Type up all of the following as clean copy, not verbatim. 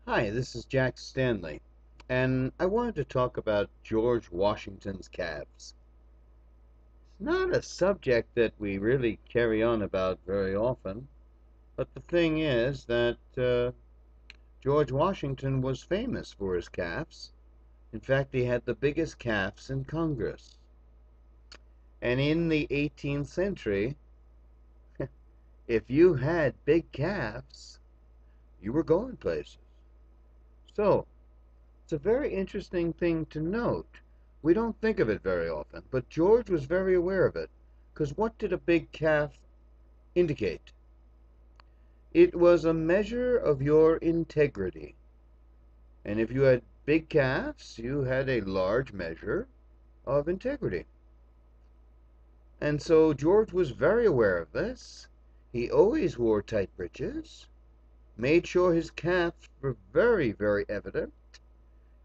Hi, this is Jack Stanley, and I wanted to talk about George Washington's calves. It's not a subject that we really carry on about very often, but the thing is that George Washington was famous for his calves. In fact, he had the biggest calves in Congress. And in the 18th century, if you had big calves, you were going places. So, it's a very interesting thing to note. We don't think of it very often, but George was very aware of it. Because what did a big calf indicate? It was a measure of your integrity. And if you had big calves, you had a large measure of integrity. And so George was very aware of this. He always wore tight breeches, made sure his calves were very, very evident,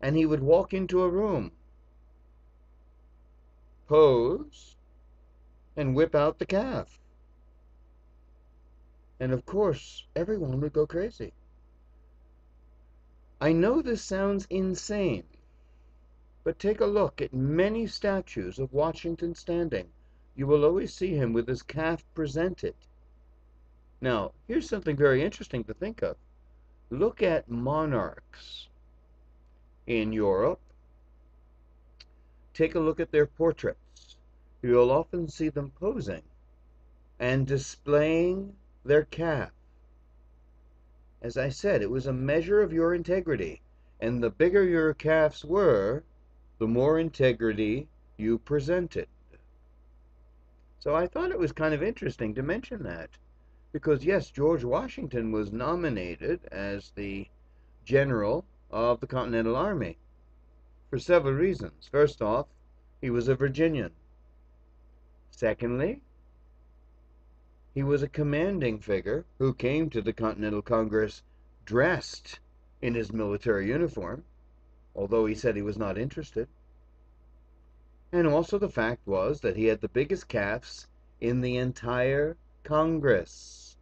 and he would walk into a room, pose, and whip out the calf. And of course, everyone would go crazy. I know this sounds insane, but take a look at many statues of Washington standing. You will always see him with his calf presented. Now, here's something very interesting to think of. Look at monarchs in Europe. Take a look at their portraits. You'll often see them posing and displaying their calf. As I said, it was a measure of your integrity, and the bigger your calves were, the more integrity you presented. So I thought it was kind of interesting to mention that, because yes, George Washington was nominated as the general of the Continental Army for several reasons. First off, he was a Virginian. Secondly, he was a commanding figure who came to the Continental Congress dressed in his military uniform, although he said he was not interested. And also the fact was that he had the biggest calves in the entire Congress.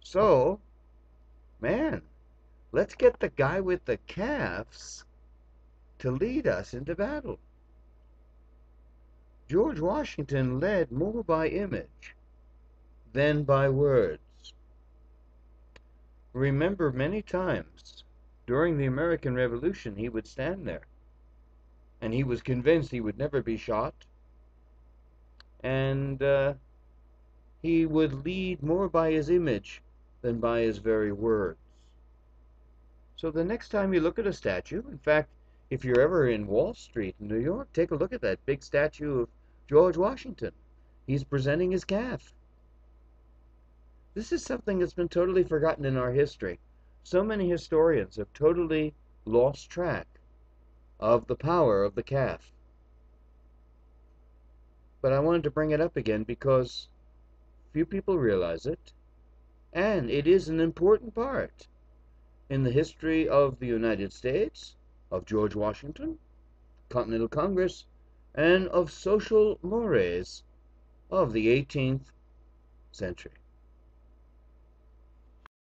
So, man, let's get the guy with the calves to lead us into battle. George Washington led more by image than by words. Remember, many times during the American Revolution, he would stand there, and he was convinced he would never be shot, and he would lead more by his image than by his very words. So the next time you look at a statue, in fact, if you're ever in Wall Street in New York, take a look at that big statue of George Washington. He's presenting his calf. This is something that's been totally forgotten in our history. So many historians have totally lost track of the power of the calf. But I wanted to bring it up again because few people realize it, and it is an important part in the history of the United States, of George Washington, Continental Congress, and of social mores of the 18th century.